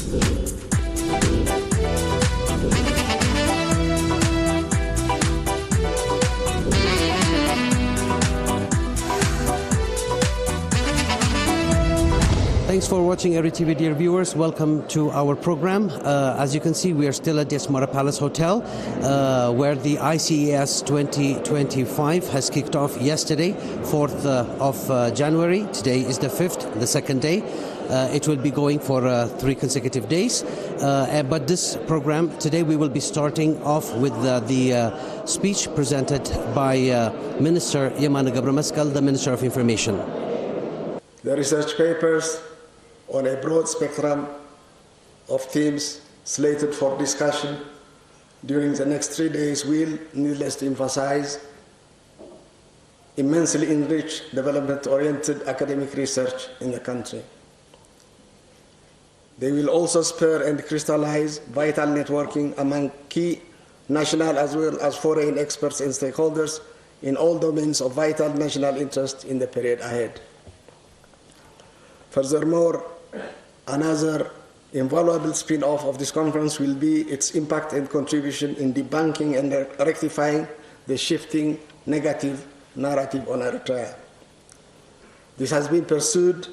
Thanks for watching ERi-TV, dear viewers. Welcome to our program. As you can see, we are still at the Asmara Palace Hotel, where the ICES 2025 has kicked off yesterday, 4th of January. Today is the 5th, the second day. It will be going for 3 consecutive days. But this program, today we will be starting off with the speech presented by Minister Yemane Gebremasqal, the Minister of Information. The research papers on a broad spectrum of themes slated for discussion during the next 3 days will, needless to emphasize, immensely enrich development-oriented academic research in the country. They will also spur and crystallize vital networking among key national as well as foreign experts and stakeholders in all domains of vital national interest in the period ahead. Furthermore, another invaluable spin-off of this conference will be its impact and contribution in debunking and rectifying the shifting negative narrative on Eritrea. This has been pursued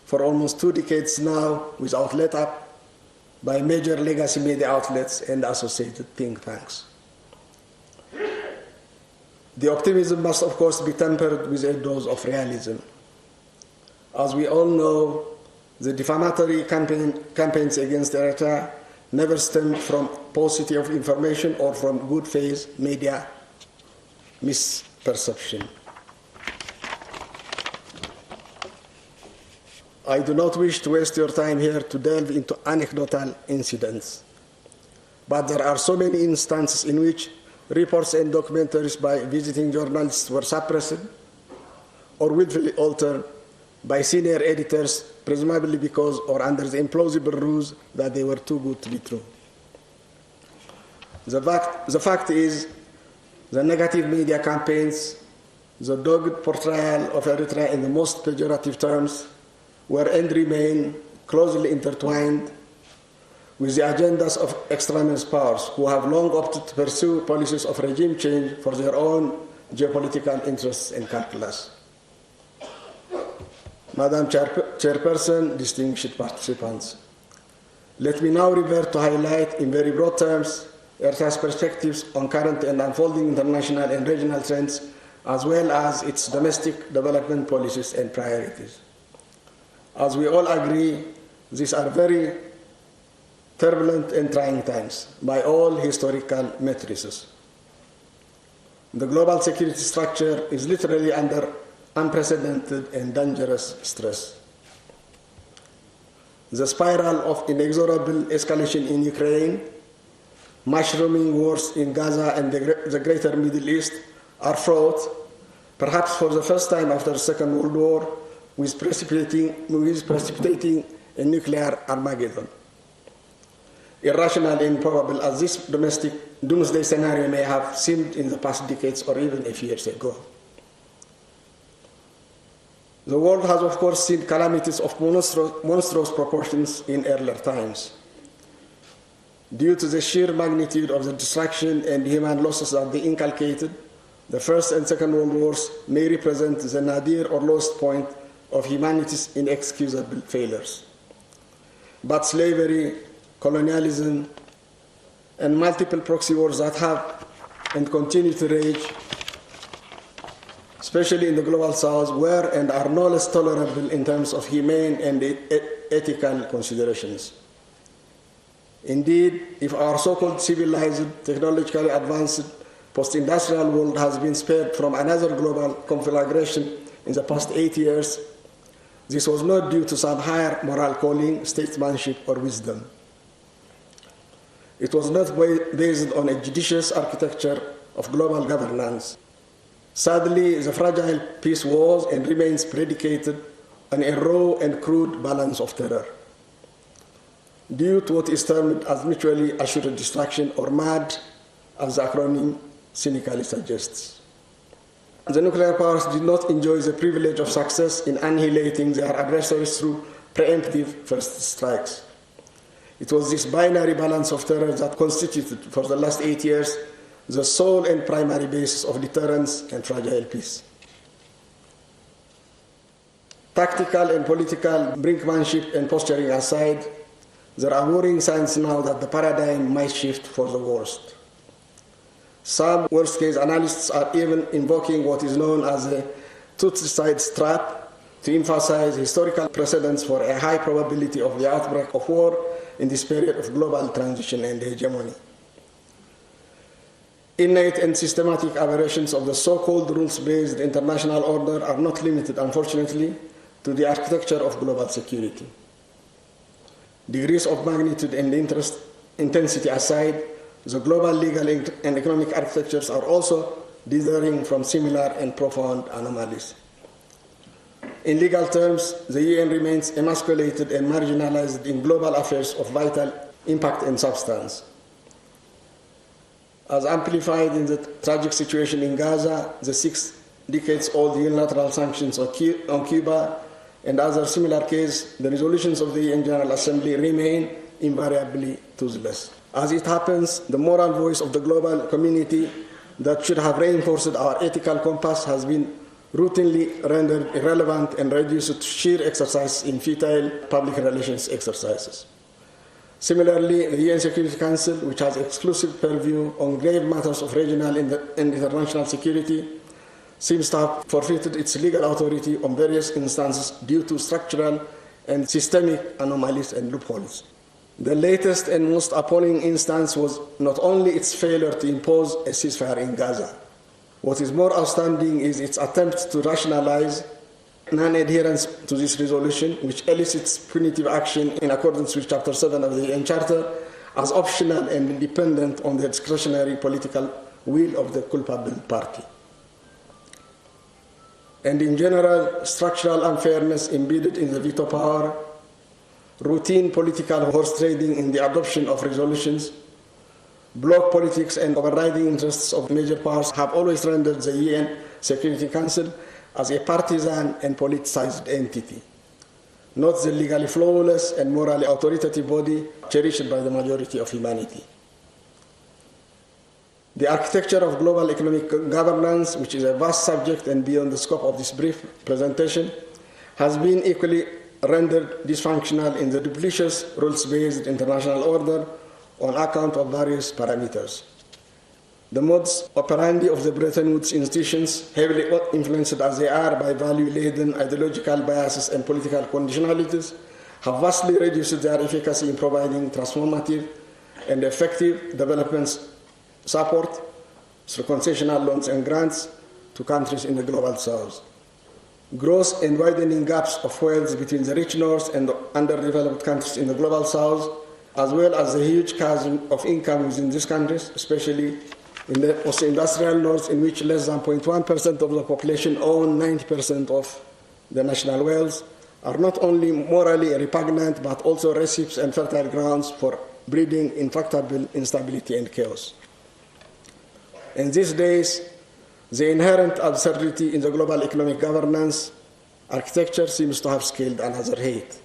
for almost 2 decades now without let-up by major legacy media outlets and associated think tanks. The optimism must, of course, be tempered with a dose of realism. As we all know, the defamatory campaigns against Eritrea never stemmed from paucity of information or from good faith media misperception. I do not wish to waste your time here to delve into anecdotal incidents, but there are so many instances in which reports and documentaries by visiting journalists were suppressed or willfully altered by senior editors, presumably because or under the implausible ruse that they were too good to be true. The fact is, the negative media campaigns, the dogged portrayal of Eritrea in the most pejorative terms, were and remain closely intertwined with the agendas of extremist powers who have long opted to pursue policies of regime change for their own geopolitical interests and calculus. Madam Chairperson, distinguished participants, let me now revert to highlight in very broad terms Eritrea's perspectives on current and unfolding international and regional trends, as well as its domestic development policies and priorities. As we all agree, these are very turbulent and trying times by all historical matrices. The global security structure is literally under unprecedented and dangerous stress. The spiral of inexorable escalation in Ukraine, mushrooming wars in Gaza and the greater Middle East are fraught, perhaps for the first time after the Second World War, with precipitating a nuclear Armageddon. Irrational and improbable as this domestic doomsday scenario may have seemed in the past decades or even a few years ago. The world has, of course, seen calamities of monstrous proportions in earlier times. Due to the sheer magnitude of the destruction and human losses that they inculcated, the First and Second World Wars may represent the nadir or lowest point of humanity's inexcusable failures. But slavery, colonialism, and multiple proxy wars that have and continue to rage, especially in the global south, were and are no less tolerable in terms of humane and ethical considerations. Indeed, if our so-called civilized, technologically advanced, post-industrial world has been spared from another global conflagration in the past 8 years, this was not due to some higher moral calling, statesmanship, or wisdom. It was not based on a judicious architecture of global governance. Sadly, the fragile peace was and remains predicated on a raw and crude balance of terror, due to what is termed as mutually assured destruction, or MAD, as the acronym cynically suggests. The nuclear powers did not enjoy the privilege of success in annihilating their adversaries through preemptive first strikes. It was this binary balance of terror that constituted, for the last 8 years, the sole and primary basis of deterrence and fragile peace. Tactical and political brinkmanship and posturing aside, there are worrying signs now that the paradigm might shift for the worst. Some worst-case analysts are even invoking what is known as a two-side trap to emphasize historical precedents for a high probability of the outbreak of war in this period of global transition and hegemony. Innate and systematic aberrations of the so-called rules-based international order are not limited, unfortunately, to the architecture of global security. Degrees of magnitude and interest intensity aside, the global legal and economic architectures are also dithering from similar and profound anomalies. In legal terms, the UN remains emasculated and marginalized in global affairs of vital impact and substance. As amplified in the tragic situation in Gaza, the 6 decades-old unilateral sanctions on Cuba, and other similar cases, the resolutions of the UN General Assembly remain invariably toothless. As it happens, the moral voice of the global community that should have reinforced our ethical compass has been routinely rendered irrelevant and reduced to sheer exercise in futile public relations exercises. Similarly, the UN Security Council, which has exclusive purview on grave matters of regional and international security, seems to have forfeited its legal authority on various instances due to structural and systemic anomalies and loopholes. The latest and most appalling instance was not only its failure to impose a ceasefire in Gaza. What is more outstanding is its attempt to rationalize non-adherence to this resolution, which elicits punitive action in accordance with Chapter 7 of the UN Charter, as optional and independent on the discretionary political will of the culpable party. And in general, structural unfairness embedded in the veto power, routine political horse trading in the adoption of resolutions, bloc politics and overriding interests of major powers have always rendered the UN Security Council as a partisan and politicized entity, not the legally flawless and morally authoritative body cherished by the majority of humanity. The architecture of global economic governance, which is a vast subject and beyond the scope of this brief presentation, has been equally rendered dysfunctional in the duplicious rules-based international order on account of various parameters. The modus operandi of the Bretton Woods institutions, heavily influenced as they are by value-laden ideological biases and political conditionalities, have vastly reduced their efficacy in providing transformative and effective development support through concessional loans and grants to countries in the global south. Gross and widening gaps of wealth between the rich north and the underdeveloped countries in the global south, as well as the huge chasm of income within these countries, especially in the post-industrial north, in which less than 0.1% of the population own 90% of the national wealth, are not only morally repugnant, but also recipes and fertile grounds for breeding intractable instability and chaos. In these days, the inherent absurdity in the global economic governance architecture seems to have scaled another height.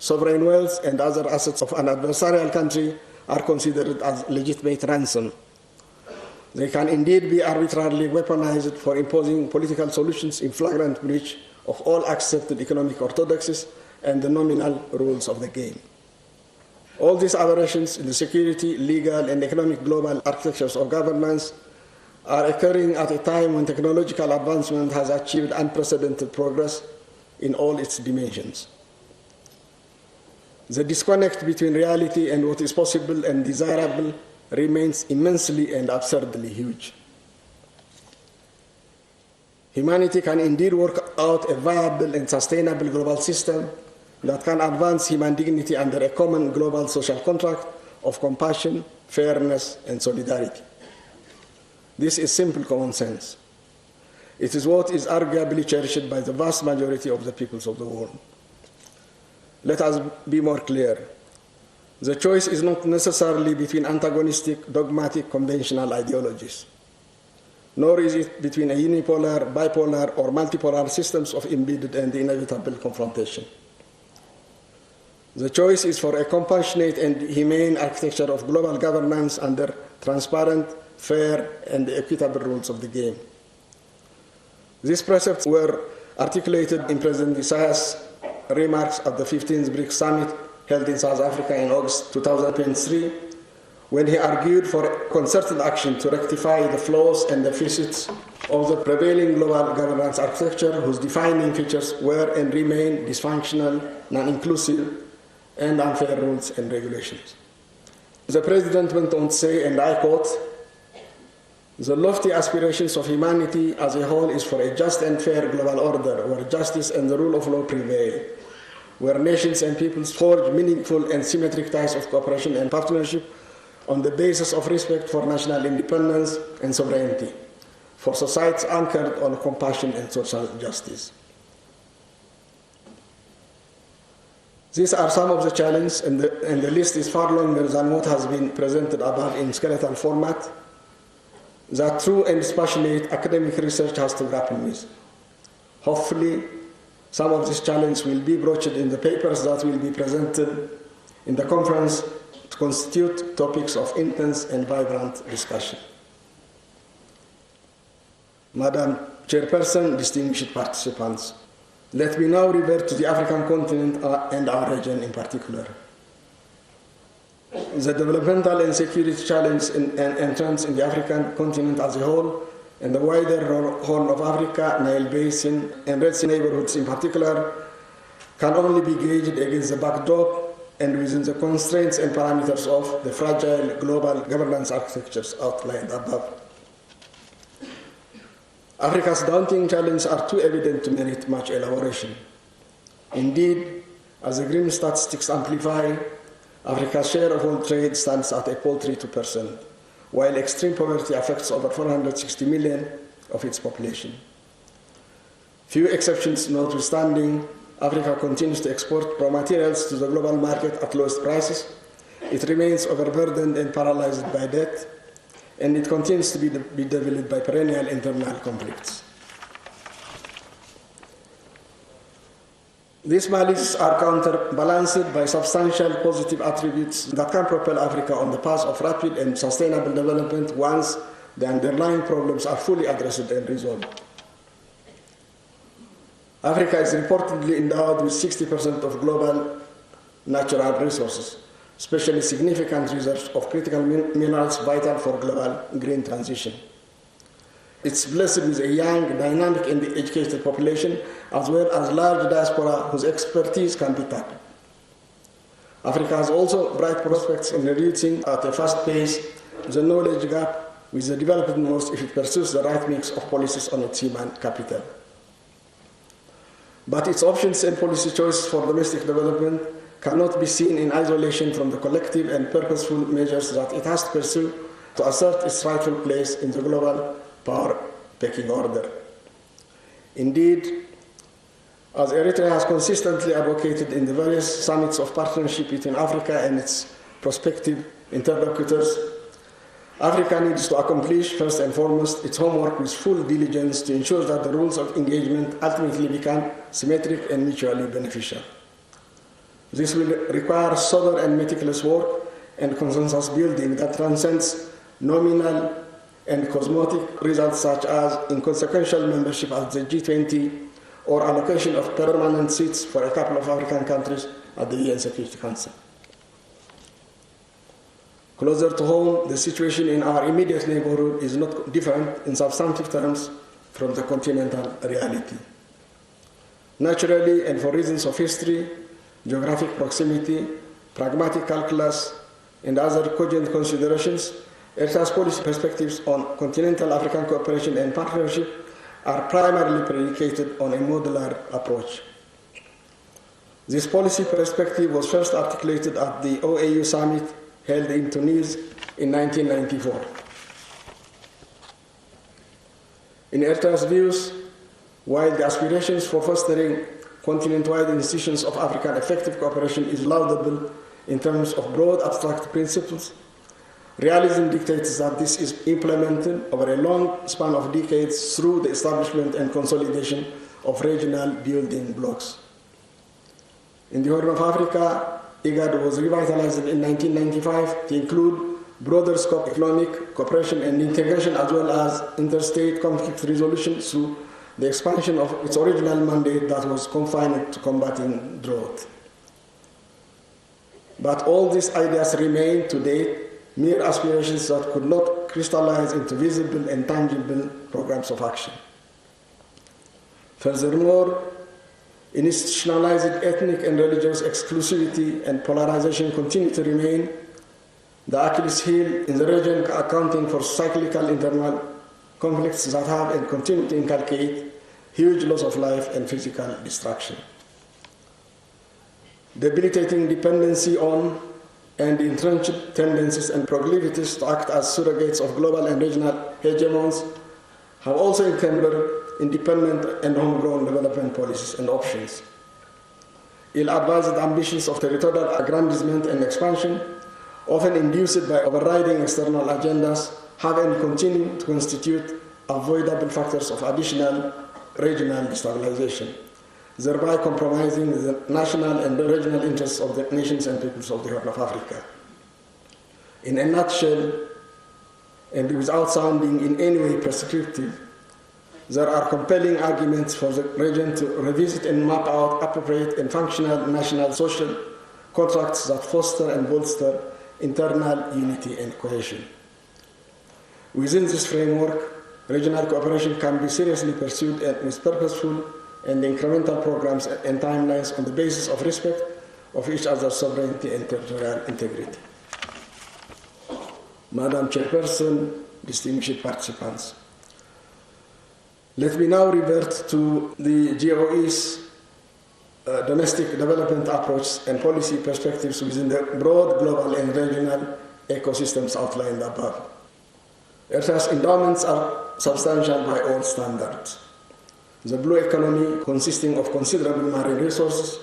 Sovereign wealth and other assets of an adversarial country are considered as legitimate ransom. They can indeed be arbitrarily weaponized for imposing political solutions in flagrant breach of all accepted economic orthodoxies and the nominal rules of the game. All these aberrations in the security, legal, and economic global architectures of governance are occurring at a time when technological advancement has achieved unprecedented progress in all its dimensions. The disconnect between reality and what is possible and desirable remains immensely and absurdly huge. Humanity can indeed work out a viable and sustainable global system that can advance human dignity under a common global social contract of compassion, fairness, and solidarity. This is simple common sense. It is what is arguably cherished by the vast majority of the peoples of the world. Let us be more clear. The choice is not necessarily between antagonistic, dogmatic, conventional ideologies, nor is it between a unipolar, bipolar, or multipolar systems of embedded and inevitable confrontation. The choice is for a compassionate and humane architecture of global governance under transparent, fair, and equitable rules of the game. These precepts were articulated in President Isaiah's remarks at the 15th BRICS Summit held in South Africa in August 2003, when he argued for concerted action to rectify the flaws and deficits of the prevailing global governance architecture, whose defining features were and remain dysfunctional, non-inclusive, and unfair rules and regulations. The President went on to say, and I quote, "The lofty aspirations of humanity as a whole is for a just and fair global order, where justice and the rule of law prevail, where nations and peoples forge meaningful and symmetric ties of cooperation and partnership on the basis of respect for national independence and sovereignty, for societies anchored on compassion and social justice." These are some of the challenges, and the list is far longer than what has been presented above in skeletal format, that true and dispassionate academic research has to grapple with. Hopefully, some of these challenges will be broached in the papers that will be presented in the conference to constitute topics of intense and vibrant discussion. Madam Chairperson, distinguished participants, let me now revert to the African continent and our region in particular. The developmental and security challenges and trends in the African continent as a whole, and the wider Horn of Africa, Nile Basin, and Red Sea neighborhoods in particular, can only be gauged against the backdrop and within the constraints and parameters of the fragile global governance architectures outlined above. Africa's daunting challenges are too evident to merit much elaboration. Indeed, as the grim statistics amplify, Africa's share of world trade stands at a paltry 2%, while extreme poverty affects over 460 million of its population. Few exceptions notwithstanding, Africa continues to export raw materials to the global market at lowest prices. It remains overburdened and paralyzed by debt, and it continues to be bedeviled by perennial internal conflicts. These malices are counterbalanced by substantial positive attributes that can propel Africa on the path of rapid and sustainable development once the underlying problems are fully addressed and resolved. Africa is reportedly endowed with 60% of global natural resources, especially significant reserves of critical minerals vital for global green transition. It's blessed with a young, dynamic, and educated population, as well as large diaspora whose expertise can be tapped. Africa has also bright prospects in reducing at a fast pace the knowledge gap with the developed north if it pursues the right mix of policies on its human capital. But its options and policy choices for domestic development cannot be seen in isolation from the collective and purposeful measures that it has to pursue to assert its rightful place in the global power pecking order. Indeed, as Eritrea has consistently advocated in the various summits of partnership between Africa and its prospective interlocutors, Africa needs to accomplish, first and foremost, its homework with full diligence to ensure that the rules of engagement ultimately become symmetric and mutually beneficial. This will require sober and meticulous work and consensus building that transcends nominal and cosmetic results such as inconsequential membership at the G20 or allocation of permanent seats for a couple of African countries at the UN Security Council. Closer to home, the situation in our immediate neighborhood is not different in substantive terms from the continental reality. Naturally, and for reasons of history, geographic proximity, pragmatic calculus, and other cogent considerations, Eritrea's policy perspectives on continental African cooperation and partnership are primarily predicated on a modular approach. This policy perspective was first articulated at the OAU summit held in Tunis in 1994. In Eritrea's views, while the aspirations for fostering continent-wide institutions of African effective cooperation is laudable in terms of broad abstract principles, realism dictates that this is implemented over a long span of decades through the establishment and consolidation of regional building blocks. In the Horn of Africa, IGAD was revitalized in 1995 to include broader scope economic cooperation and integration as well as interstate conflict resolution through the expansion of its original mandate that was confined to combating drought. But all these ideas remain to date mere aspirations that could not crystallize into visible and tangible programs of action. Furthermore, institutionalized ethnic and religious exclusivity and polarization continue to remain the Achilles heel in the region, accounting for cyclical internal conflicts that have and continue to inculcate huge loss of life and physical destruction. Debilitating dependency on and entrenched tendencies and proclivities to act as surrogates of global and regional hegemons have also encumbered independent and homegrown development policies and options. Ill-advised ambitions of territorial aggrandizement and expansion, often induced by overriding external agendas, have and continue to constitute avoidable factors of additional regional destabilization, thereby compromising the national and regional interests of the nations and peoples of the Horn of Africa. In a nutshell, and without sounding in any way prescriptive, there are compelling arguments for the region to revisit and map out appropriate and functional national social contracts that foster and bolster internal unity and cohesion. Within this framework, regional cooperation can be seriously pursued with purposeful and incremental programs and timelines on the basis of respect of each other's sovereignty and territorial integrity. Madam Chairperson, distinguished participants, let me now revert to the GOE's domestic development approach and policy perspectives within the broad global and regional ecosystems outlined above. Eritrea's endowments are substantial by all standards. The blue economy, consisting of considerable marine resources,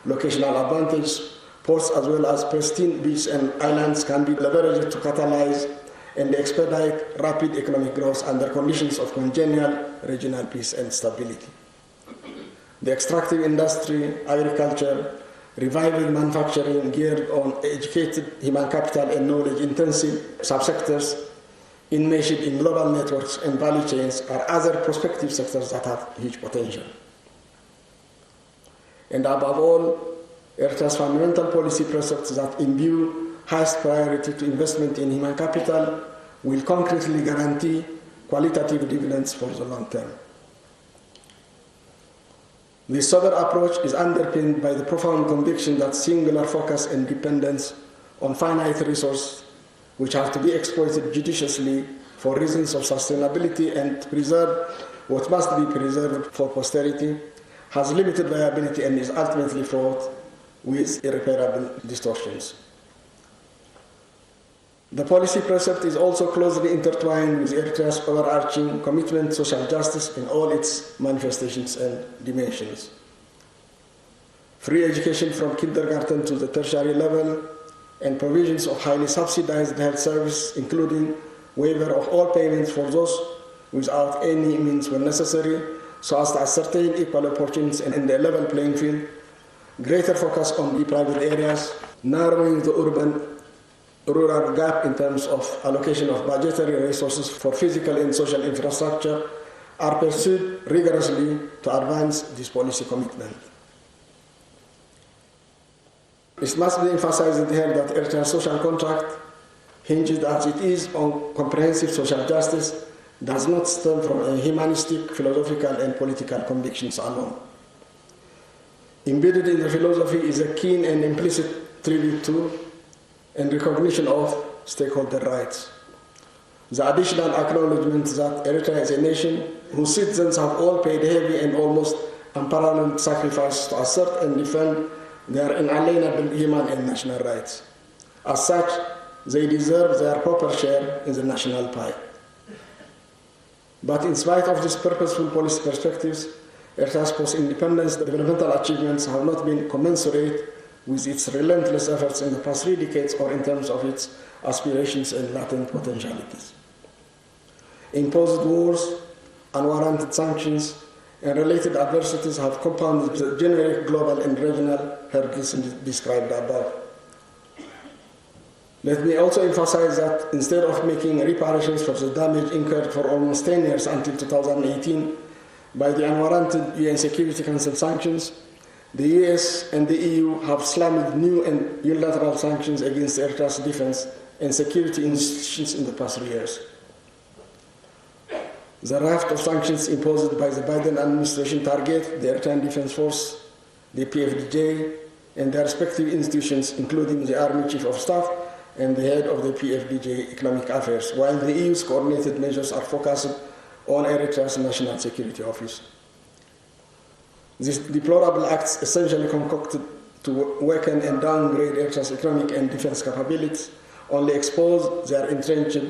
locational advantage, ports as well as pristine beaches and islands can be leveraged to catalyze and expedite rapid economic growth under conditions of congenial regional peace and stability. The extractive industry, agriculture, reviving manufacturing geared on educated human capital and knowledge-intensive subsectors enmeshed in global networks and value chains are other prospective sectors that have huge potential. And above all, Eritrea's fundamental policy precepts that imbue highest priority to investment in human capital will concretely guarantee qualitative dividends for the long term. This sober approach is underpinned by the profound conviction that singular focus and dependence on finite resources, which have to be exploited judiciously for reasons of sustainability and to preserve what must be preserved for posterity, has limited viability and is ultimately fraught with irreparable distortions. The policy precept is also closely intertwined with Eritrea's overarching commitment to social justice in all its manifestations and dimensions. Free education from kindergarten to the tertiary level and provisions of highly subsidized health services, including waiver of all payments for those without any means when necessary, so as to ascertain equal opportunities and a level playing field, greater focus on deprived areas, narrowing the urban-rural gap in terms of allocation of budgetary resources for physical and social infrastructure are pursued rigorously to advance this policy commitment. It must be emphasized here that Eritrea's social contract, hinged as it is on comprehensive social justice, does not stem from a humanistic, philosophical, and political convictions alone. Embedded in the philosophy is a keen and implicit tribute to and recognition of stakeholder rights. The additional acknowledgement that Eritrea is a nation whose citizens have all paid heavy and almost unparalleled sacrifice to assert and defend their inalienable human and national rights. As such, they deserve their proper share in the national pie. But in spite of these purposeful policy perspectives, Eritrea's post-independence developmental achievements have not been commensurate with its relentless efforts in the past 3 decades or in terms of its aspirations and latent potentialities. Imposed wars, unwarranted sanctions, and related adversities have compounded the generic global and regional hurdles described above. Let me also emphasize that instead of making reparations for the damage incurred for almost 10 years until 2018 by the unwarranted UN Security Council sanctions, the US and the EU have slammed new and unilateral sanctions against Eritrea's defense and security institutions in the past 3 years. The raft of sanctions imposed by the Biden administration target the Eritrean Defense Force, the PFDJ, and their respective institutions, including the Army Chief of Staff and the head of the PFDJ Economic Affairs, while the EU's coordinated measures are focused on Eritrea's National Security Office. These deplorable acts, essentially concocted to weaken and downgrade Eritrea's economic and defense capabilities, only expose their entrenched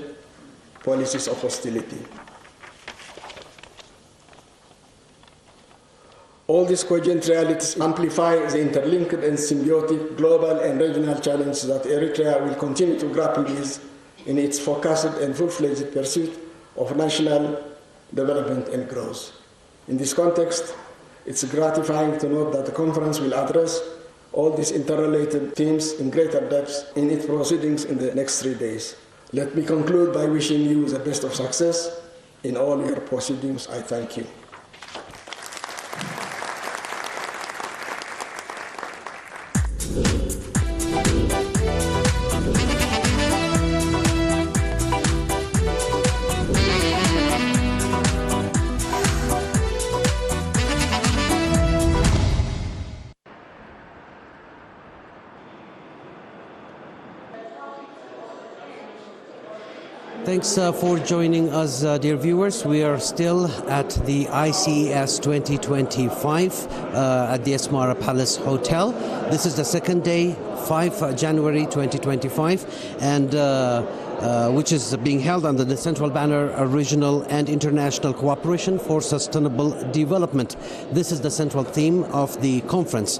policies of hostility. All these cogent realities amplify the interlinked and symbiotic global and regional challenges that Eritrea will continue to grapple with in its focused and full-fledged pursuit of national development and growth. In this context, it's gratifying to note that the conference will address all these interrelated themes in greater depth in its proceedings in the next 3 days. Let me conclude by wishing you the best of success in all your proceedings. I thank you. Thanks for joining us, dear viewers. We are still at the ICES 2025 at the Asmara Palace Hotel. This is the second day, 5 January 2025, and which is being held under the central banner Regional and International Cooperation for Sustainable Development. This is the central theme of the conference.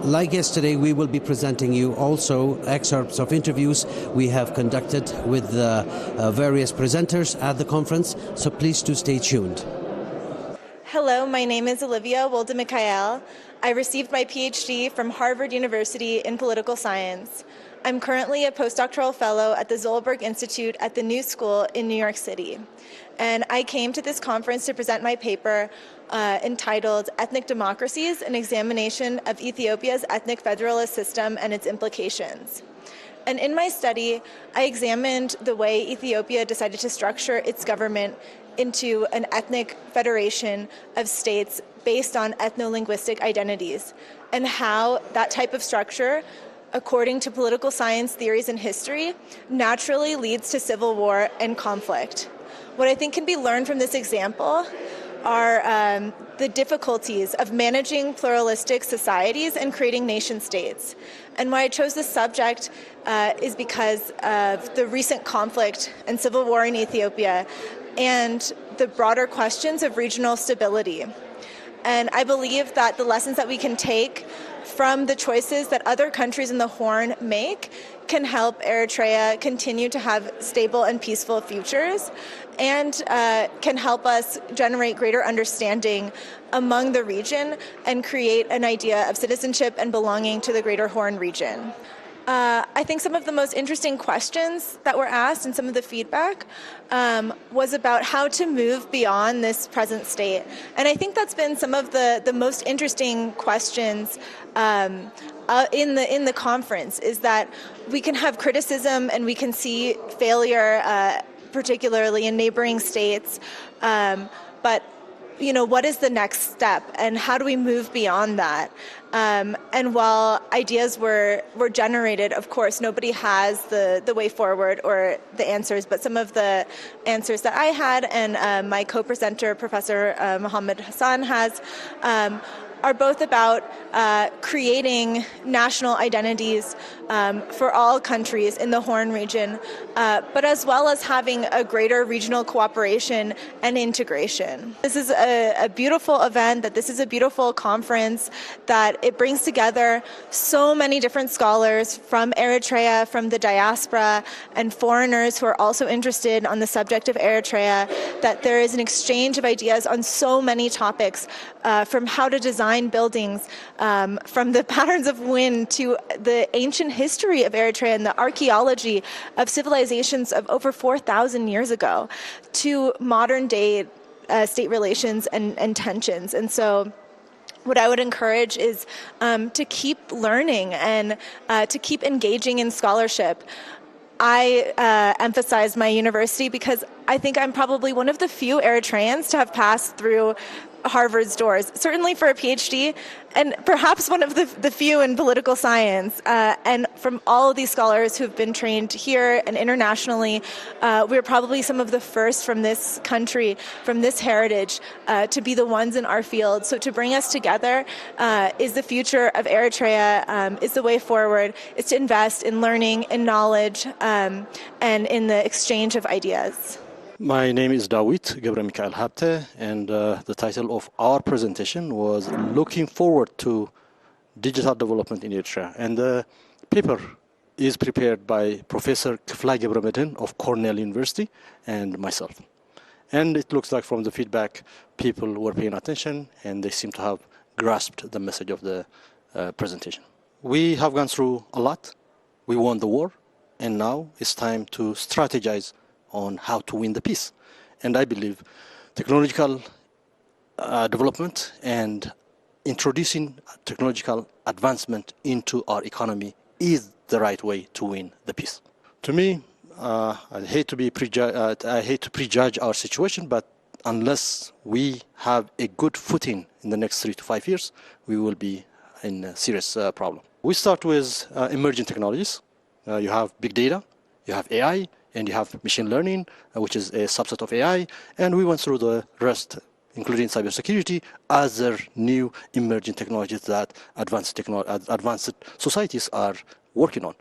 Like yesterday, we will be presenting you also excerpts of interviews we have conducted with various presenters at the conference, so please do stay tuned. Hello, my name is Olivia Wolde-Mikhael. I received my PhD from Harvard University in political science. I'm currently a postdoctoral fellow at the Zolberg Institute at the New School in New York City. And I came to this conference to present my paper entitled Ethnic Democracies, an Examination of Ethiopia's Ethnic Federalist System and Its Implications. And in my study, I examined the way Ethiopia decided to structure its government into an ethnic federation of states based on ethno-linguistic identities, and how that type of structure, according to political science theories and history, naturally leads to civil war and conflict. What I think can be learned from this example are the difficulties of managing pluralistic societies and creating nation states. And why I chose this subject is because of the recent conflict and civil war in Ethiopia and the broader questions of regional stability. And I believe that the lessons that we can take from the choices that other countries in the Horn make can help Eritrea continue to have stable and peaceful futures, and can help us generate greater understanding among the region and create an idea of citizenship and belonging to the Greater Horn region. I think some of the most interesting questions that were asked and some of the feedback was about how to move beyond this present state. And I think that's been some of the most interesting questions in the conference, is that we can have criticism and we can see failure, particularly in neighboring states, but what is the next step and how do we move beyond that? And while ideas were generated, of course, nobody has the way forward or the answers, but some of the answers that I had and my co-presenter, Professor Mohammed Hassan, has are both about creating national identities for all countries in the Horn region, but as well as having a greater regional cooperation and integration. This is a beautiful event, that this is a beautiful conference, that it brings together so many different scholars from Eritrea, from the diaspora, and foreigners who are also interested on the subject of Eritrea, that there is an exchange of ideas on so many topics, from how to design design buildings from the patterns of wind to the ancient history of Eritrea and the archaeology of civilizations of over 4,000 years ago to modern day state relations and tensions. And so what I would encourage is to keep learning and to keep engaging in scholarship. I emphasize my university because I think I'm probably one of the few Eritreans to have passed through Harvard's doors, certainly for a PhD, and perhaps one of the few in political science. And from all of these scholars who've been trained here and internationally, we're probably some of the first from this country, from this heritage, to be the ones in our field. So to bring us together is the future of Eritrea, is the way forward, is to invest in learning, in knowledge, and in the exchange of ideas. My name is Dawit Gebra Mikael Habte, and the title of our presentation was Looking Forward to Digital Development in Eritrea. And the paper is prepared by Professor Kiflay Gebramedhin of Cornell University and myself. And it looks like from the feedback, people were paying attention and they seem to have grasped the message of the presentation. We have gone through a lot. We won the war, and now it's time to strategize on how to win the peace. And I believe technological development and introducing technological advancement into our economy is the right way to win the peace. To me, I hate to prejudge our situation, but unless we have a good footing in the next 3 to 5 years, we will be in a serious problem. We start with emerging technologies. You have big data, you have AI, and you have machine learning, which is a subset of AI, and we went through the rest, including cybersecurity, other new emerging technologies that advanced societies are working on.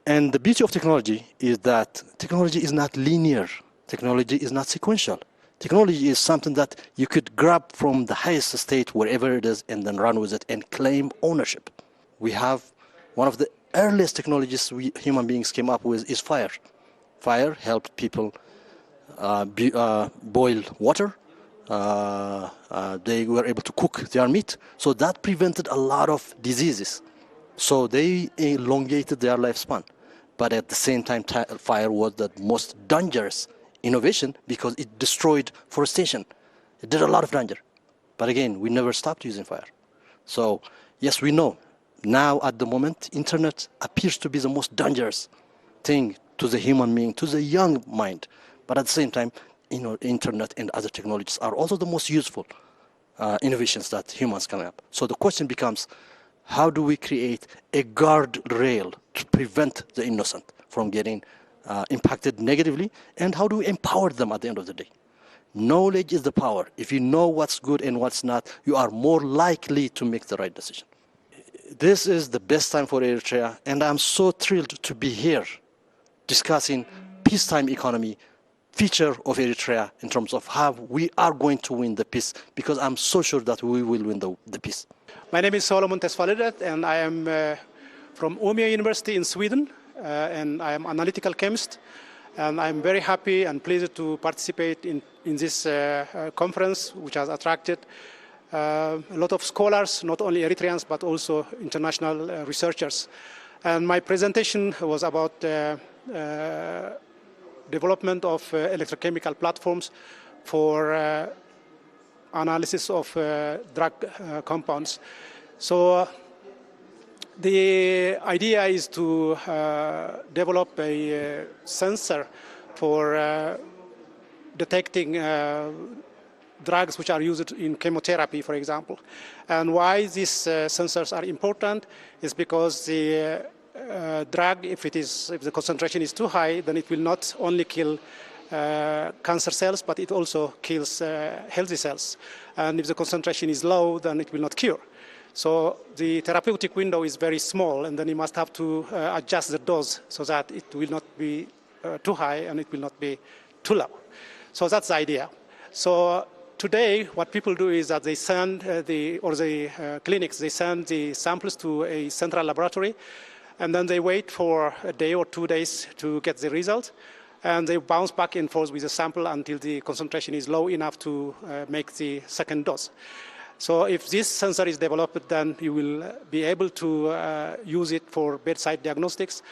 And the beauty of technology is that technology is not linear. Technology is not sequential. Technology is something that you could grab from the highest state, wherever it is, and then run with it and claim ownership. We have one of the earliest technologies we human beings came up with is fire. Fire helped people boil water. They were able to cook their meat. So that prevented a lot of diseases. So they elongated their lifespan. But at the same time, fire was the most dangerous innovation because it destroyed forestation. It did a lot of danger. But again, we never stopped using fire. So yes, we know. Now at the moment, internet appears to be the most dangerous thing to the human being, to the young mind. But at the same time, internet and other technologies are also the most useful innovations that humans come up. So the question becomes, how do we create a guardrail to prevent the innocent from getting impacted negatively? And how do we empower them at the end of the day? Knowledge is the power. If you know what's good and what's not, you are more likely to make the right decision. This is the best time for Eritrea, and I'm so thrilled to be here discussing peacetime economy, future of Eritrea in terms of how we are going to win the peace, because I'm so sure that we will win the peace. My name is Solomon Tesfalidet, and I am from Umeå University in Sweden, and I am analytical chemist. And I'm very happy and pleased to participate in this conference, which has attracted a lot of scholars, not only Eritreans, but also international researchers. And my presentation was about development of electrochemical platforms for analysis of drug compounds. So the idea is to develop a sensor for detecting drugs which are used in chemotherapy, for example. And why these sensors are important is because the drug, if the concentration is too high, then it will not only kill cancer cells, but it also kills healthy cells. And if the concentration is low, then it will not cure. So the therapeutic window is very small, and then you must have to adjust the dose so that it will not be too high and it will not be too low. So that's the idea. So today, what people do is that they send clinics, they send the samples to a central laboratory, and then they wait for a day or 2 days to get the result. And they bounce back and forth with the sample until the concentration is low enough to make the second dose. So if this sensor is developed, then you will be able to use it for bedside diagnostics,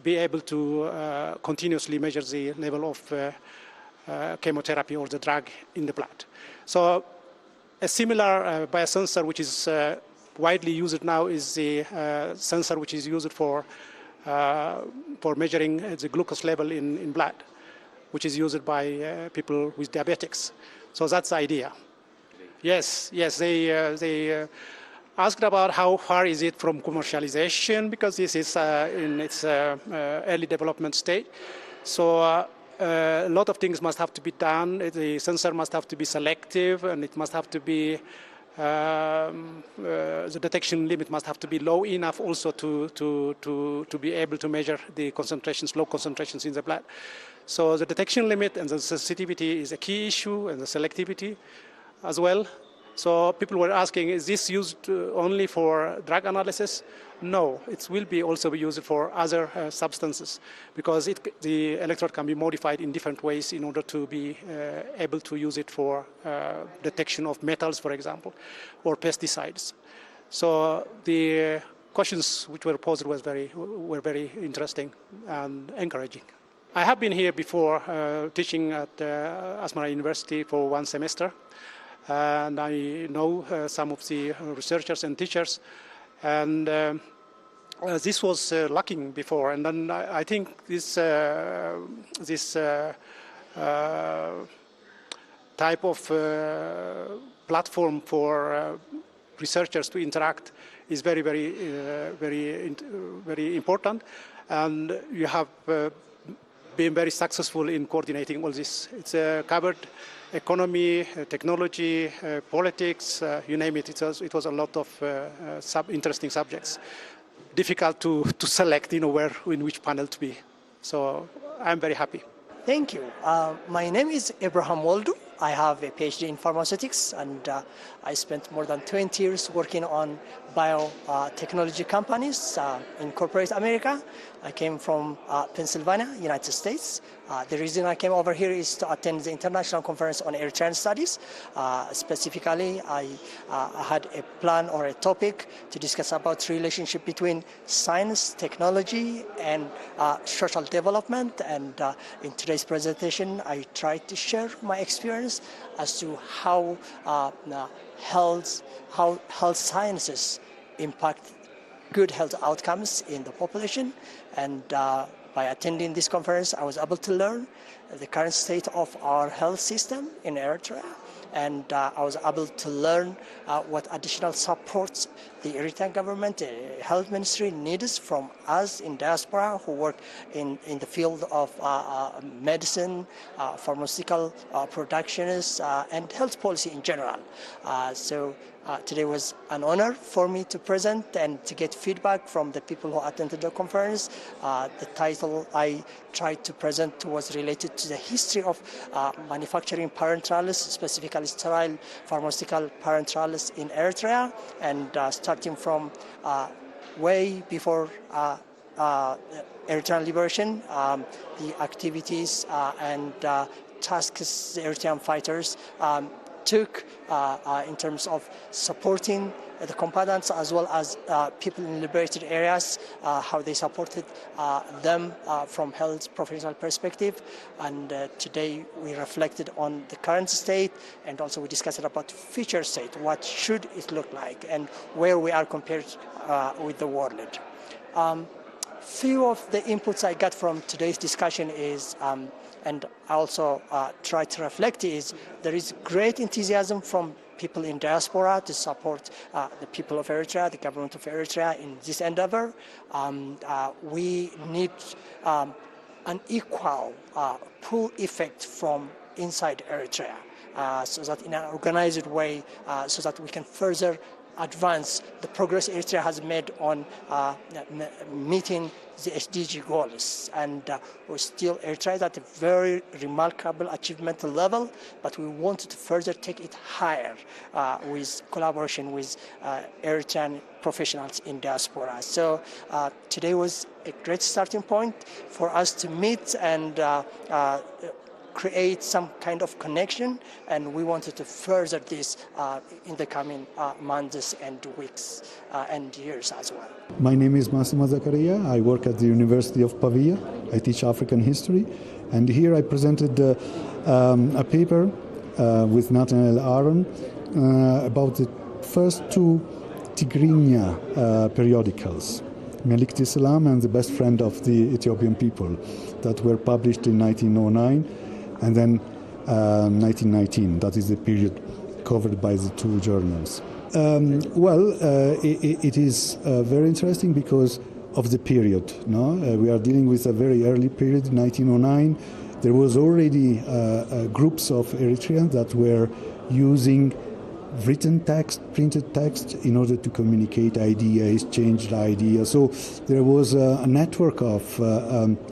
be able to continuously measure the level of chemotherapy or the drug in the blood. So a similar biosensor which is widely used now is the sensor which is used for measuring the glucose level in blood, which is used by people with diabetics. So that's the idea. Yes, they asked about how far is it from commercialization, because this is in its early development stage. So a lot of things must have to be done. The sensor must have to be selective, and it must have to be the detection limit must have to be low enough also to be able to measure the concentrations, low concentrations in the blood. So the detection limit and the sensitivity is a key issue, and the selectivity as well. So people were asking, is this used only for drug analysis? No, it will be also be used for other substances, because the electrode can be modified in different ways in order to be able to use it for detection of metals, for example, or pesticides. So the questions which were posed were very interesting and encouraging. I have been here before teaching at Asmara University for one semester, and I know some of the researchers and teachers, and this was lacking before. And then I think this type of platform for researchers to interact is very important, and you have been very successful in coordinating all this. It's covered economy, technology, politics, you name it. It was a lot of interesting subjects. Difficult to select, in which panel to be. So I'm very happy. Thank you. My name is Abraham Waldo. I have a PhD in pharmaceutics, and I spent more than 20 years working on biotechnology companies in corporate America. I came from Pennsylvania, United States. The reason I came over here is to attend the International Conference on Eritrean Studies. Specifically, I had a plan or a topic to discuss about relationship between science, technology, and social development. And in today's presentation, I tried to share my experience as to how health sciences impact good health outcomes in the population. And by attending this conference, I was able to learn the current state of our health system in Eritrea. And I was able to learn what additional supports the Eritrean government, the health ministry needs from us in diaspora who work in the field of medicine, pharmaceutical productions, and health policy in general. So today was an honor for me to present and to get feedback from the people who attended the conference. The title I tried to present was related to the history of manufacturing parenterals, specifically sterile pharmaceutical parenterals in Eritrea, and starting from way before Eritrean liberation, the activities and tasks the Eritrean fighters took in terms of supporting the combatants as well as people in liberated areas, how they supported them from health professional perspective. And today we reflected on the current state, and also we discussed about future state, what should it look like and where we are compared with the world. Few of the inputs I got from today's discussion is and I also try to reflect is there is great enthusiasm from people in diaspora to support the people of Eritrea, the government of Eritrea in this endeavor. We need an equal pull effect from inside Eritrea so that in an organized way, so that we can further advance the progress Eritrea has made on meeting the SDG goals. And we're still, Eritrea is at a very remarkable achievement level, but we want to further take it higher with collaboration with Eritrean professionals in diaspora. So today was a great starting point for us to meet and create some kind of connection, and we wanted to further this in the coming months and weeks and years as well. My name is Massimo Zaccaria. I work at the University of Pavia. I teach African history, and here I presented a paper with Nathaniel Aaron about the first two Tigrinya periodicals, Melikti Salam and The Best Friend of the Ethiopian People, that were published in 1909 and then 1919. That is the period covered by the two journals. It is very interesting because of the period. No? We are dealing with a very early period, 1909. There was already groups of Eritreans that were using written text, printed text, in order to communicate ideas, exchange ideas. So there was a network of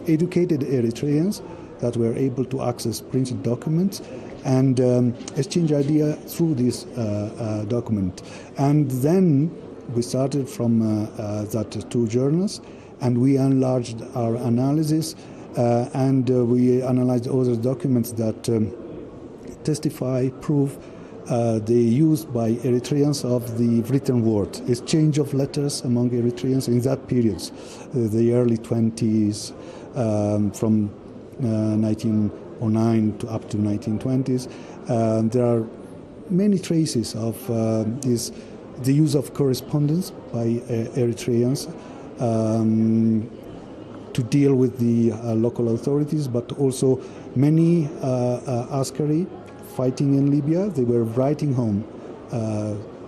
educated Eritreans that were able to access printed documents and exchange ideas through this document. And then we started from that two journals, and we enlarged our analysis, and we analyzed other documents that testify, prove the use by Eritreans of the written word, exchange of letters among Eritreans in that period, the early 20s, from 1909 to up to 1920s. There are many traces of the use of correspondence by Eritreans to deal with the local authorities, but also many askari fighting in Libya. They were writing home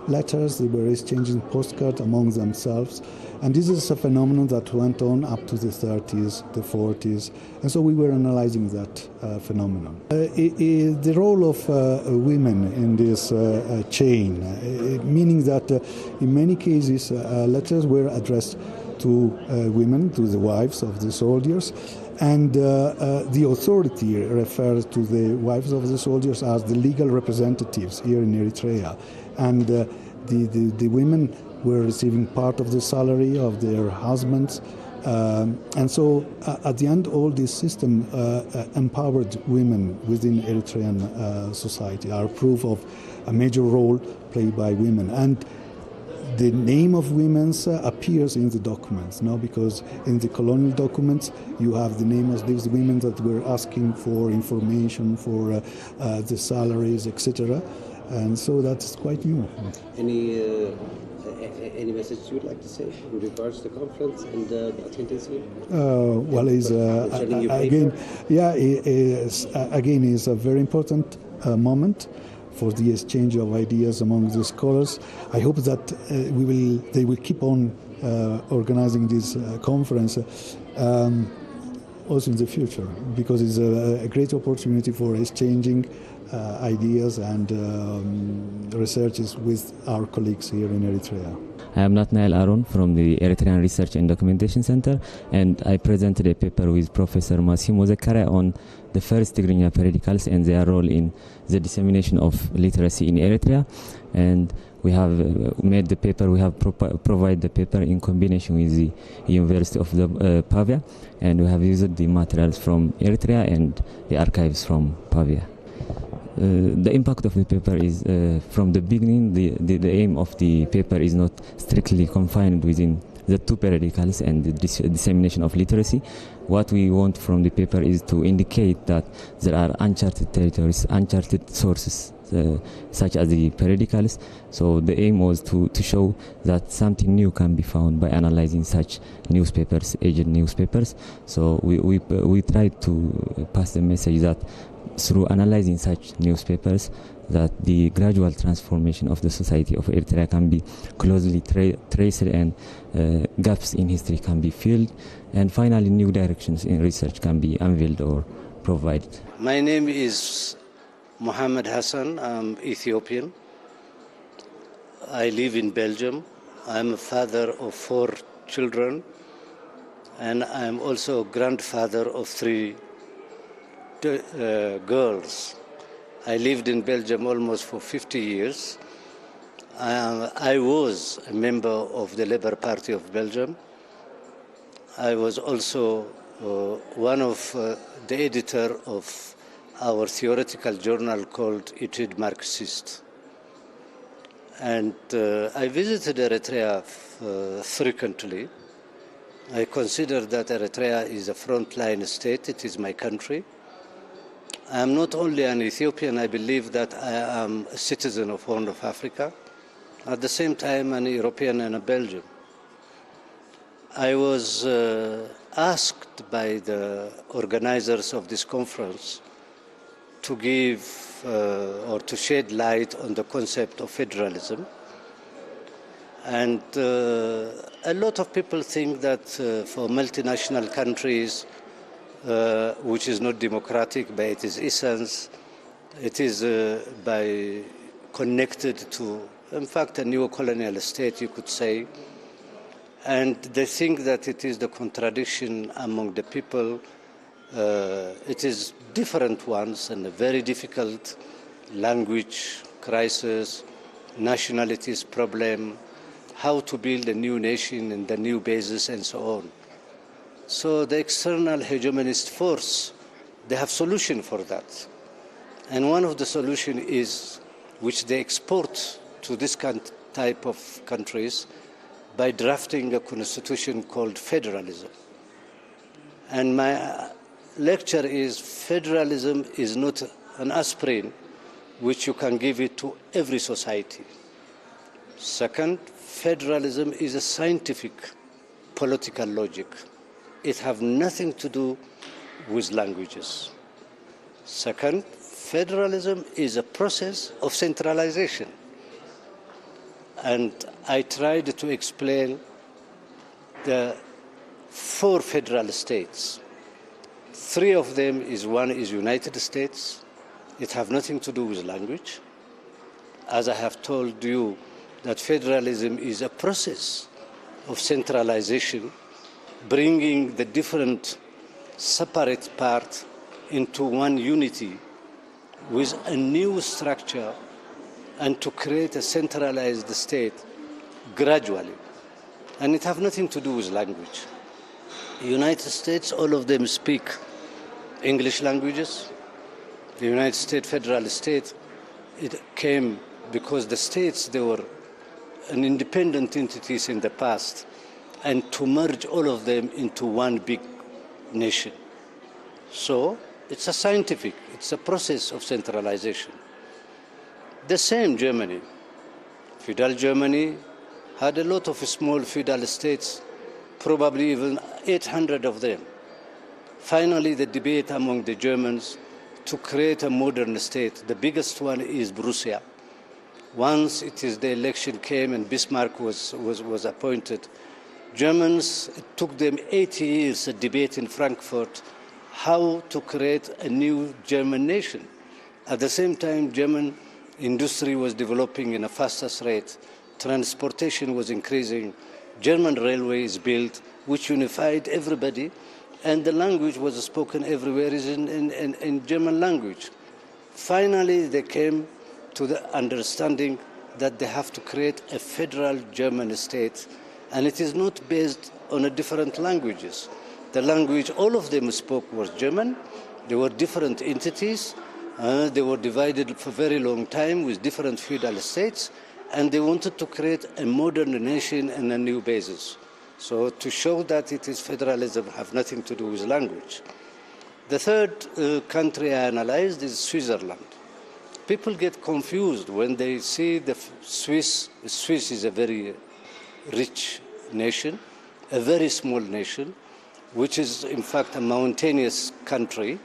letters, they were exchanging postcards among themselves. And this is a phenomenon that went on up to the 30s, the 40s. And so we were analyzing that phenomenon. The role of women in this chain, meaning that in many cases letters were addressed to women, to the wives of the soldiers, and the authority refers to the wives of the soldiers as the legal representatives here in Eritrea. And the women were receiving part of the salary of their husbands. And so at the end, all this system empowered women within Eritrean society, are proof of a major role played by women. And the name of women appears in the documents, no? Because in the colonial documents you have the name of these women that were asking for information, for the salaries, etc. And so that's quite new. Any message you would like to say in regards to the conference and the attendance here? Again, is a very important moment for the exchange of ideas among the scholars. I hope that they will keep on organizing this conference also in the future, because it's a great opportunity for exchanging ideas and researches with our colleagues here in Eritrea. I am Nathaniel Aaron from the Eritrean Research and Documentation Center, and I presented a paper with Professor Massimo Zaccaria on the first Tigrinya periodicals and their role in the dissemination of literacy in Eritrea. And we have made the paper, we have provided the paper in combination with the University of Pavia, and we have used the materials from Eritrea and the archives from Pavia. The impact of the paper is, from the beginning, the aim of the paper is not strictly confined within the two periodicals and the dissemination of literacy. What we want from the paper is to indicate that there are uncharted territories, uncharted sources, such as the periodicals. So the aim was to show that something new can be found by analyzing such newspapers, aged newspapers. So we tried to pass the message that through analyzing such newspapers, that the gradual transformation of the society of Eritrea can be closely traced, and gaps in history can be filled, and finally new directions in research can be unveiled or provided. My name is Mohammed Hassan. I'm Ethiopian. I live in Belgium. I'm a father of 4 children, and I'm also a grandfather of 3 girls. I lived in Belgium almost for 50 years. I was a member of the Labour Party of Belgium. I was also one of the editor of our theoretical journal called Etudes Marxistes. And I visited Eritrea frequently. I consider that Eritrea is a frontline state. It is my country. I am not only an Ethiopian, I believe that I am a citizen of Horn of Africa. At the same time, an European and a Belgian. I was asked by the organizers of this conference to give or to shed light on the concept of federalism. And a lot of people think that for multinational countries, which is not democratic by its essence, it is by connected to, in fact, a neo-colonial state, you could say. And they think that it is the contradiction among the people. It is different ones and a very difficult language crisis, nationalities problem, how to build a new nation and the new basis and so on. So the external hegemonist force, they have solution for that. And one of the solution is, which they export to this type of countries, by drafting a constitution called federalism. And my lecture is, federalism is not an aspirin which you can give it to every society. Second, federalism is a scientific political logic. It has nothing to do with languages. Second, federalism is a process of centralization. And I tried to explain the 4 federal states. 3 of them one is United States. It has nothing to do with language. As I have told you, that federalism is a process of centralization, bringing the different separate parts into one unity with a new structure, and to create a centralized state gradually. And it has nothing to do with language. The United States, all of them speak English languages. The United States federal state, it came because the states, they were an independent entities in the past, and to merge all of them into one big nation. So it's it's a process of centralization. The same Germany. Feudal Germany had a lot of small feudal states, probably even 800 of them. Finally, the debate among the Germans to create a modern state, the biggest one is Prussia. Once the election came and Bismarck was appointed, Germans, it took them 80 years, a debate in Frankfurt, how to create a new German nation. At the same time, German industry was developing in a fastest rate. Transportation was increasing. German railways built, which unified everybody, and the language was spoken everywhere is in German language. Finally, they came to the understanding that they have to create a federal German state, and it is not based on different languages. The language all of them spoke was German. There were different entities. They were divided for a very long time with different feudal states, and they wanted to create a modern nation and a new basis. So to show that it is federalism have nothing to do with language. The third country I analyzed is Switzerland. People get confused when they see the Swiss. Swiss is a very rich nation, a very small nation, which is in fact a mountainous country.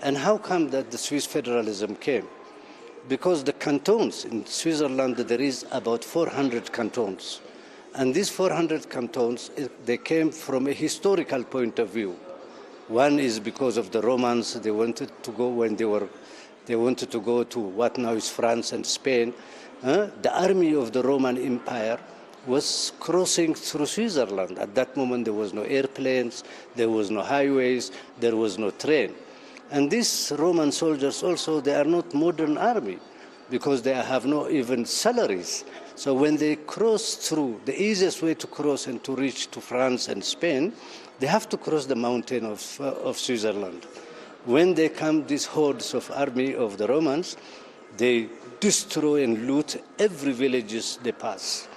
And how come that the Swiss federalism came? Because the cantons in Switzerland, there is about 400 cantons. And these 400 cantons, they came from a historical point of view. One is because of the Romans. They wanted to go they wanted to go to what now is France and Spain. The army of the Roman Empire was crossing through Switzerland. At that moment, there was no airplanes, there was no highways, there was no train. And these Roman soldiers also, they are not modern army because they have no even salaries. So when they cross through, the easiest way to cross and to reach to France and Spain, they have to cross the mountain of Switzerland. when they come, these hordes of army of the Romans, they destroy and loot every villages they pass.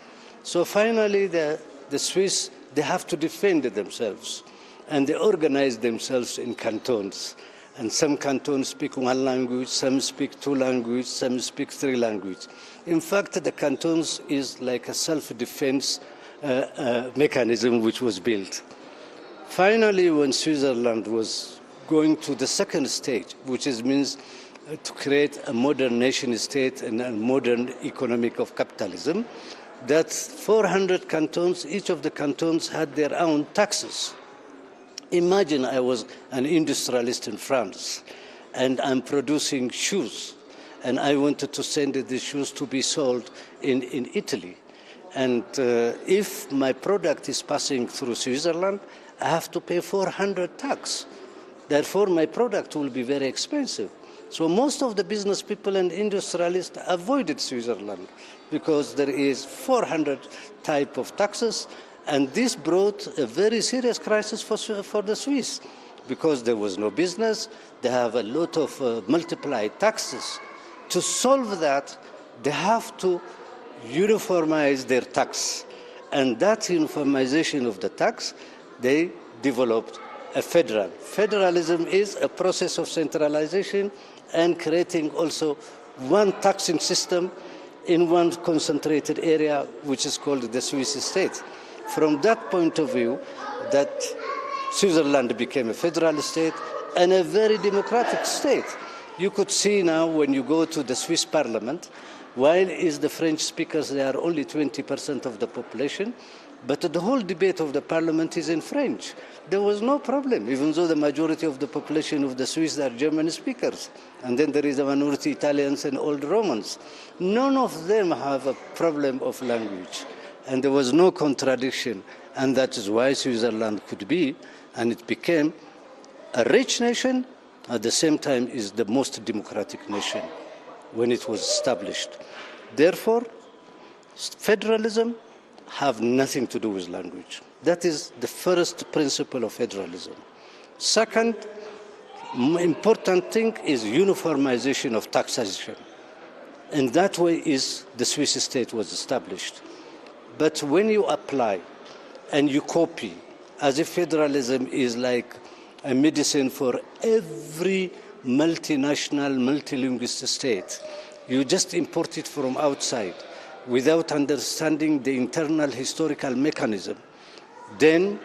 So finally, the Swiss, they have to defend themselves, and they organize themselves in cantons. And some cantons speak one language, some speak two languages, some speak three languages. In fact, the cantons is like a self-defense mechanism which was built. Finally, when Switzerland was going to the second stage, which means to create a modern nation state and a modern economic of capitalism, that 400 cantons, each of the cantons had their own taxes. Imagine I was an industrialist in France, and I'm producing shoes, and I wanted to send these shoes to be sold in Italy. And if my product is passing through Switzerland, I have to pay 400 tax. Therefore, my product will be very expensive. So most of the business people and industrialists avoided Switzerland because there is 400 type of taxes, and this brought a very serious crisis for the Swiss because there was no business. They have a lot of multiplied taxes. To solve that, they have to uniformize their tax. And that uniformization of the tax, they developed a federal. Federalism is a process of centralization and creating also one taxing system in one concentrated area, which is called the Swiss state. From that point of view, that Switzerland became a federal state and a very democratic state. You could see now when you go to the Swiss parliament, while is the French speakers, they are only 20% of the population, but the whole debate of the parliament is in French. There was no problem, even though the majority of the population of the Swiss are German speakers. And then there is a minority Italians and old Romans. None of them have a problem of language. And there was no contradiction. And that is why Switzerland could be, and it became a rich nation, at the same time is the most democratic nation when it was established. Therefore, federalism have nothing to do with language. That is the first principle of federalism. Second important thing is uniformization of taxation. And that way is the Swiss state was established. But when you apply and you copy, as if federalism is like a medicine for every multinational, multilingual state, you just import it from outside without understanding the internal historical mechanism. Then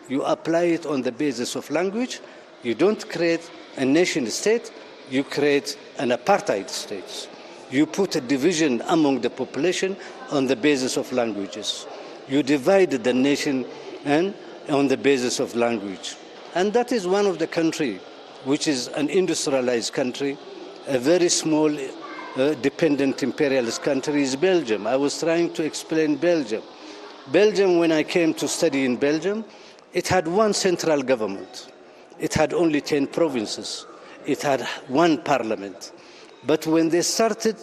you apply it on the basis of language. You don't create a nation state, you create an apartheid state. You put a division among the population on the basis of languages. You divide the nation and on the basis of language. And that is one of the countries which is an industrialized country, a very small dependent imperialist country is Belgium. I was trying to explain Belgium. Belgium, when I came to study in Belgium, it had one central government. It had only 10 provinces. It had one parliament. But when they started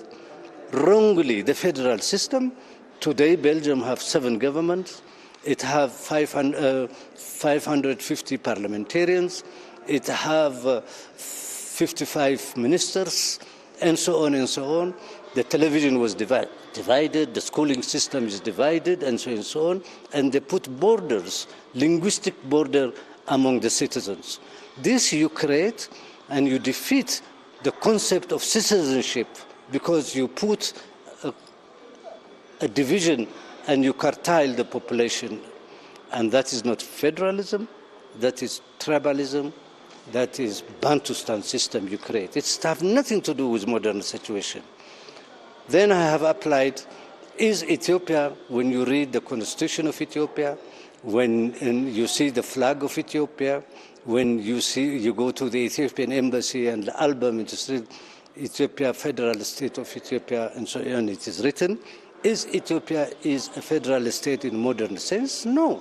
wrongly the federal system, today Belgium have 7 governments. It have 550 parliamentarians. It have 55 ministers, and so on and so on. The television was divided, the schooling system is divided, and so on. And they put borders, linguistic border among the citizens. This you create and you defeat the concept of citizenship because you put a division and you curtail the population. And that is not federalism, that is tribalism, that is Bantustan system you create. It's have nothing to do with modern situation. Then I have applied, is Ethiopia, when you read the constitution of Ethiopia, when you see the flag of Ethiopia, when you go to the Ethiopian embassy and the album in the street, Ethiopia, Federal State of Ethiopia, and so on, it is written, is Ethiopia is a federal state in modern sense? No.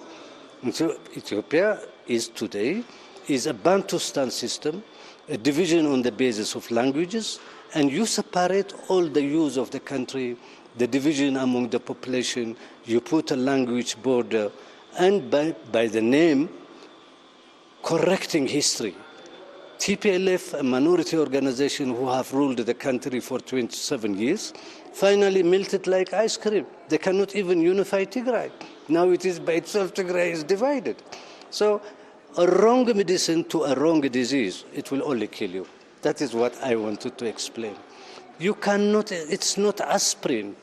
So Ethiopia is today is a Bantustan system, a division on the basis of languages, and you separate all the use of the country, the division among the population, you put a language border, and by the name, correcting history. TPLF, a minority organization who have ruled the country for 27 years, finally melted like ice cream. They cannot even unify Tigray. Now it is by itself, Tigray is divided. So a wrong medicine to a wrong disease, it will only kill you. That is what I wanted to explain. You cannot, it's not aspirin,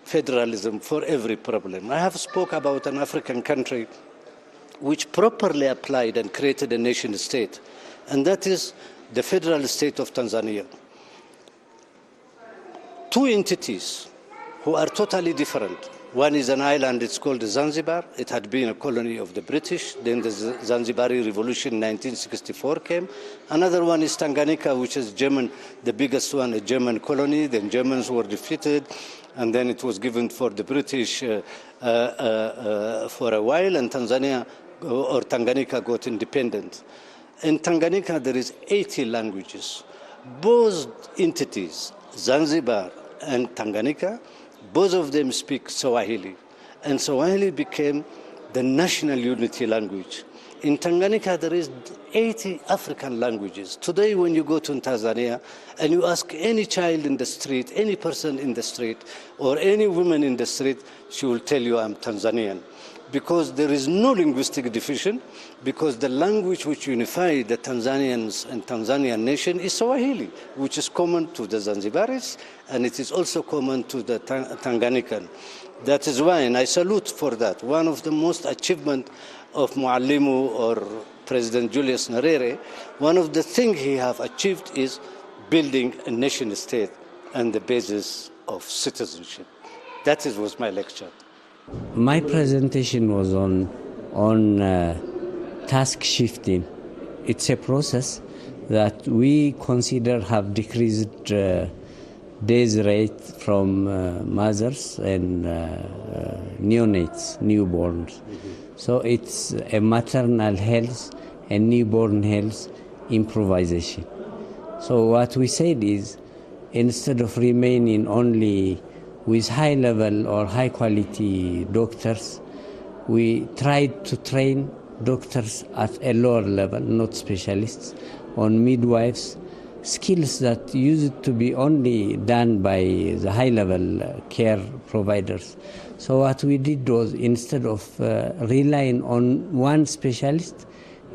federalism for every problem. I have spoke about an African country which properly applied and created a nation state, and that is the federal state of Tanzania. Two entities who are totally different. One is an island, it's called Zanzibar. It had been a colony of the British. Then the Zanzibari Revolution in 1964 came. Another one is Tanganyika, which is German, the biggest one, a German colony. Then Germans were defeated, and then it was given for the British for a while, and Tanzania or Tanganyika got independent. In Tanganyika, there is 80 languages. Both entities, Zanzibar and Tanganyika, both of them speak Swahili, and Swahili became the national unity language. In Tanganyika, there is 80 African languages. Today, when you go to Tanzania and you ask any child in the street, any person in the street, or any woman in the street, she will tell you, I'm Tanzanian. Because there is no linguistic division, because the language which unifies the Tanzanians and Tanzanian nation is Swahili, which is common to the Zanzibaris, and it is also common to the Tanganyikan. That is why, and I salute for that, one of the most achievement of Muallimu or President Julius Nyerere, one of the things he have achieved is building a nation state and the basis of citizenship. That was my lecture. My presentation was on task shifting. It's a process that we consider have decreased days rate from mothers and neonates, newborns. So it's a maternal health and newborn health improvisation. So what we said is, instead of remaining only with high level or high quality doctors, we tried to train doctors at a lower level, not specialists, on midwives, skills that used to be only done by the high level care providers. So what we did was, instead of relying on one specialist,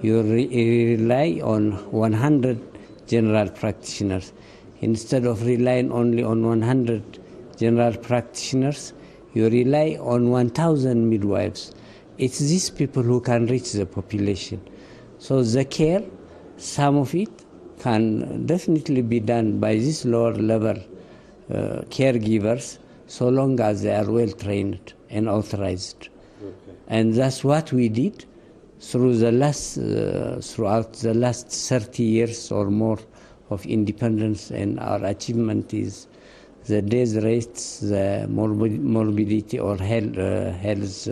you rely on 100 general practitioners. Instead of relying only on 100 general practitioners, you rely on 1,000 midwives. It's these people who can reach the population. So the care, some of it can definitely be done by these lower level caregivers, so long as they are well trained and authorized. Okay. And that's what we did throughout the last 30 years or more of independence, and our achievement is the death rates, the morbidity or health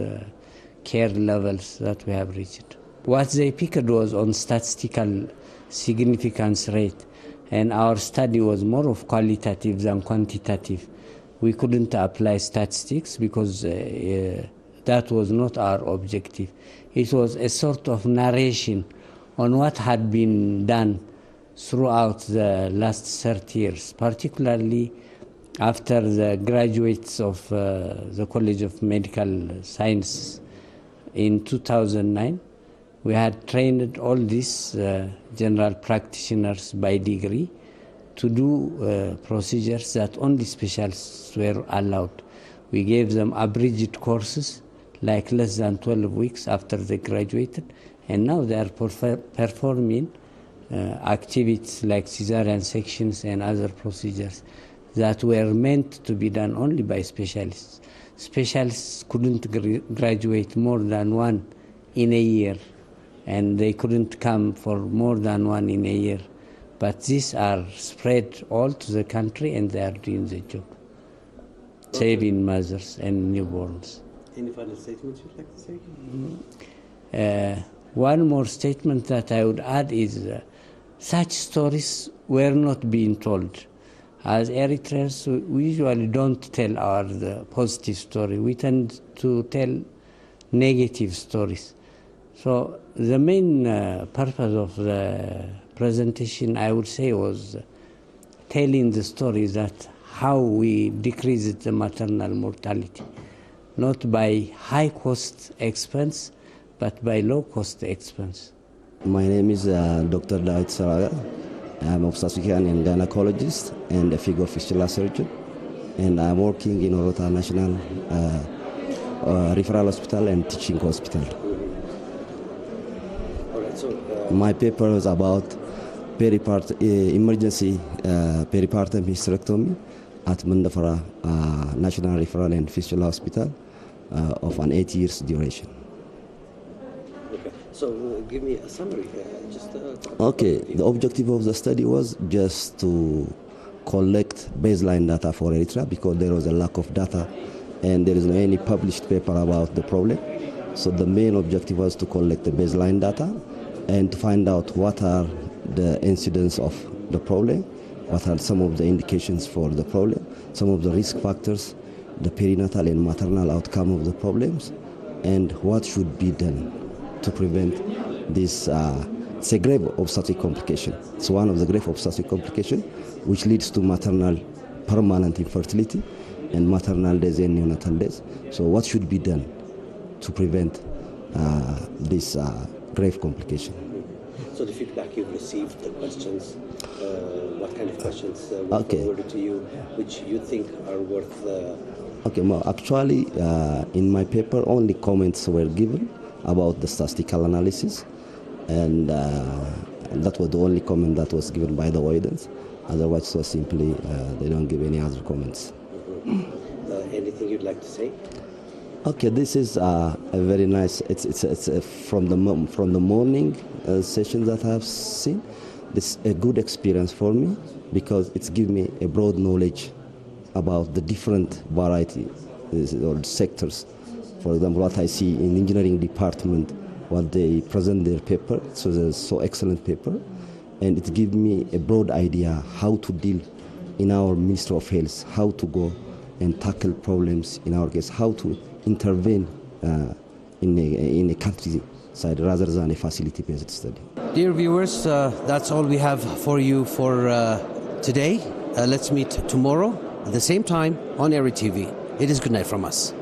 care levels that we have reached. What they picked was on statistical significance rate, and our study was more of qualitative than quantitative. We couldn't apply statistics because that was not our objective. It was a sort of narration on what had been done throughout the last 30 years, particularly after the graduates of the College of Medical Sciences in 2009. We had trained all these general practitioners by degree to do procedures that only specialists were allowed. We gave them abridged courses, like less than 12 weeks after they graduated, and now they are performing activities like cesarean sections and other procedures that were meant to be done only by specialists. Specialists couldn't graduate more than one in a year, and they couldn't come for more than one in a year. But these are spread all to the country, and they are doing the job, saving mothers and newborns. Any final statements you'd like to say? One more statement that I would add is such stories were not being told. As Eritreans, we usually don't tell the positive story. We tend to tell negative stories. So the main purpose of the presentation, I would say, was telling the story that how we decreased the maternal mortality, not by high-cost expense, but by low-cost expense. My name is Dr. David Saraga. I'm obstetrician and gynecologist and a figure fistula surgeon, and I'm working in Orota National Referral Hospital and Teaching Hospital. My paper was about emergency peripartum hysterectomy at Mandafara National Referral and Fistula Hospital of an 8 years duration. Okay, so give me a summary. Okay, the objective of the study was just to collect baseline data for Eritrea because there was a lack of data and there is no any published paper about the problem. So the main objective was to collect the baseline data and to find out what are the incidents of the problem, what are some of the indications for the problem, some of the risk factors, the perinatal and maternal outcome of the problems, and what should be done to prevent this. It's a grave obstetric complication. It's one of the grave obstetric complications which leads to maternal permanent infertility and maternal death and neonatal death. So what should be done to prevent this grave complication? So the feedback you've received, the questions, what kind of questions were forwarded to you, which you think are worth... Okay, well, actually, in my paper, only comments were given about the statistical analysis, and that was the only comment that was given by the audience. Otherwise, so simply, they don't give any other comments. Anything you'd like to say? Okay, this is a very nice. It's from the morning sessions that I've seen. It's a good experience for me because it's given me a broad knowledge about the different variety or sectors. For example, what I see in engineering department, what they present their paper. So it's so excellent paper, and it gives me a broad idea how to deal in our Ministry of Health, how to go and tackle problems in our case, how to intervene in a country side rather than a facility-based study. Dear viewers, that's all we have for you for today. Let's meet tomorrow at the same time on ERi-TV. It is good night from us.